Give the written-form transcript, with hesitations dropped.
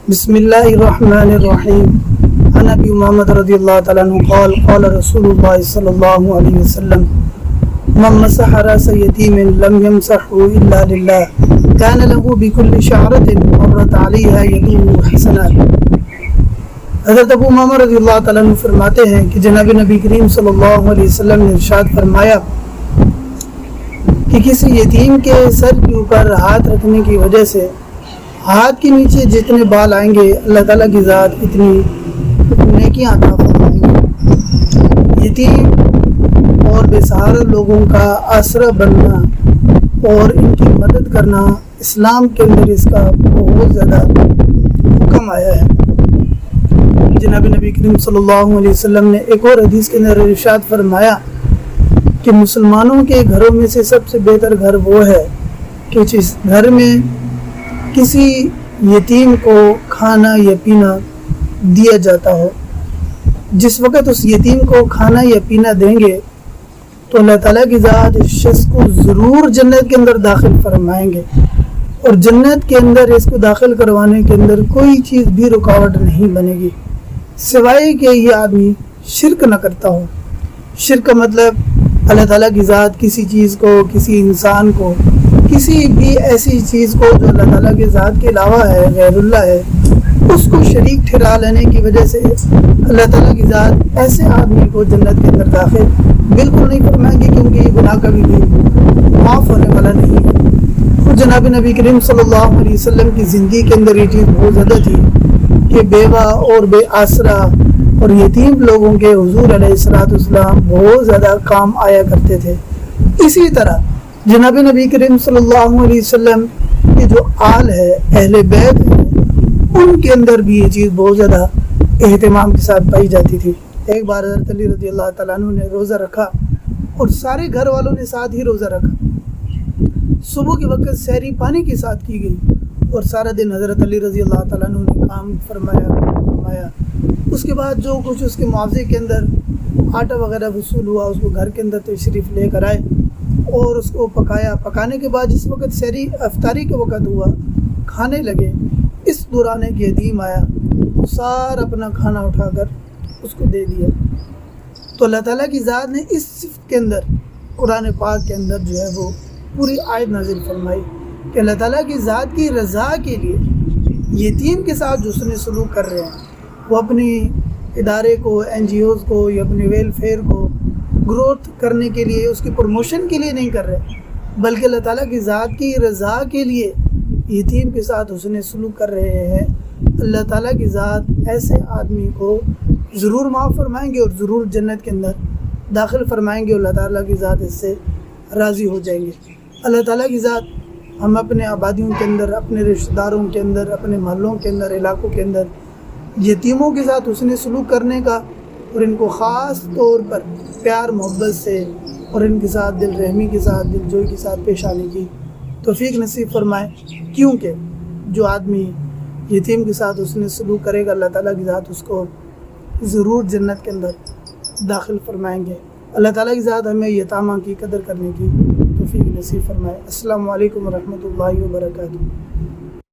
بسم اللہ الرحمن الرحیم عن ابی امامہ رضی اللہ تعالیٰ عنہ قال قال رسول اللہ صلی اللہ علیہ وسلم من مسح راس یتیم لم یمسحه الا للہ كان له بكل شعرة مرت علیہا یدوه حسنات۔ حضرت ابو امامہ رضی اللہ تعالیٰ عنہ فرماتے ہیں کہ جناب نبی کریم صلی اللہ علیہ وسلم نے ارشاد فرمایا کہ کسی یتیم کے سر کے اوپر ہاتھ رکھنے کی وجہ سے ہاتھ کے نیچے جتنے بال آئیں گے اللہ تعالیٰ کی ذات اتنی نیکیاں عطا فرمائیں گے۔ یتیم اور بے سہارا لوگوں کا آسرا بننا اور ان کی مدد کرنا اسلام کے اندر اس کا بہت زیادہ حکم آیا ہے۔ جناب نبی کریم صلی اللہ علیہ وسلم نے ایک اور حدیث کے اندر ارشاد فرمایا کہ مسلمانوں کے گھروں میں سے سب سے بہتر گھر وہ ہے کہ جس گھر میں کسی یتیم کو کھانا یا پینا دیا جاتا ہو۔ جس وقت اس یتیم کو کھانا یا پینا دیں گے تو اللہ تعالیٰ کی ذات اس شخص کو ضرور جنت کے اندر داخل فرمائیں گے، اور جنت کے اندر اس کو داخل کروانے کے اندر کوئی چیز بھی رکاوٹ نہیں بنے گی سوائے کہ یہ آدمی شرک نہ کرتا ہو۔ شرک کا مطلب اللہ تعالیٰ کی ذات کسی چیز کو، کسی انسان کو، کسی بھی ایسی چیز کو جو اللہ تعالیٰ کی ذات کے علاوہ ہے، غیر اللہ ہے، اس کو شریک ٹھہرا لینے کی وجہ سے اللہ تعالیٰ کی ذات ایسے آدمی کو جنت کے اندر داخل بالکل نہیں فرمائیں گے، کیونکہ یہ گناہ کبھی بھی معاف ہونے والا نہیں ہے۔ خود جناب نبی کریم صلی اللہ علیہ وسلم کی زندگی کے اندر یہ چیز بہت زیادہ تھی کہ بیوہ اور بے آسرا اور یتیم لوگوں کے حضور علیہ السلام بہت زیادہ کام آیا کرتے تھے۔ اسی طرح جناب نبی کریم صلی اللہ علیہ وسلم کے جو آل ہے، اہل بیت ہیں، ان کے اندر بھی یہ چیز بہت زیادہ اہتمام کے ساتھ پائی جاتی تھی۔ ایک بار حضرت علی رضی اللہ تعالیٰ عنہ نے روزہ رکھا اور سارے گھر والوں نے ساتھ ہی روزہ رکھا۔ صبح کے وقت سحری پانی کے ساتھ کی گئی اور سارا دن حضرت علی رضی اللہ تعالیٰ عنہ نے کام فرمایا۔ اس کے بعد جو کچھ اس کے معاوضے کے اندر آٹا وغیرہ وصول ہوا، اس کو گھر کے اندر تشریف لے کر آئے اور اس کو پکایا۔ پکانے کے بعد جس وقت سحری افطاری کے وقت ہوا، کھانے لگے، اس دوران ایک یتیم آیا، وہ سارا اپنا کھانا اٹھا کر اس کو دے دیا۔ تو اللہ تعالیٰ کی ذات نے اس صفت کے اندر قرآن پاک کے اندر جو ہے وہ پوری آیت نازل فرمائی کہ اللہ تعالیٰ کی ذات کی رضا کے لیے یتیم کے ساتھ جو حسن سلوک کر رہے ہیں، وہ اپنی ادارے کو، این جی اوز کو یا اپنی ویلفیئر کو گروتھ کرنے کے لیے، اس کی پروموشن کے لیے نہیں کر رہے، بلکہ اللہ تعالیٰ کی ذات کی رضا کے لیے یتیم کے ساتھ حسن سلوک کر رہے ہیں، اللہ تعالیٰ کی ذات ایسے آدمی کو ضرور معاف فرمائیں گے اور ضرور جنت کے اندر داخل فرمائیں گے، اور اللہ تعالیٰ کی ذات اس سے راضی ہو جائیں گے۔ اللہ تعالیٰ کی ذات ہم اپنے آبادیوں کے اندر، اپنے رشتہ داروں کے اندر، اپنے محلوں کے اندر، علاقوں کے اندر یتیموں کے ساتھ حسن سلوک کرنے کا اور ان کو خاص طور پر پیار محبت سے اور ان کے ساتھ دل رحمی کے ساتھ، دل جوئی کے ساتھ پیش آنے کی توفیق نصیب فرمائے، کیونکہ جو آدمی یتیم کے ساتھ حسن سلوک کرے گا اللہ تعالیٰ کی ذات اس کو ضرور جنت کے اندر داخل فرمائیں گے۔ اللہ تعالیٰ کی ذات ہمیں یتامہ کی قدر کرنے کی توفیق نصیب فرمائے۔ السلام علیکم ورحمۃ اللہ وبرکاتہ۔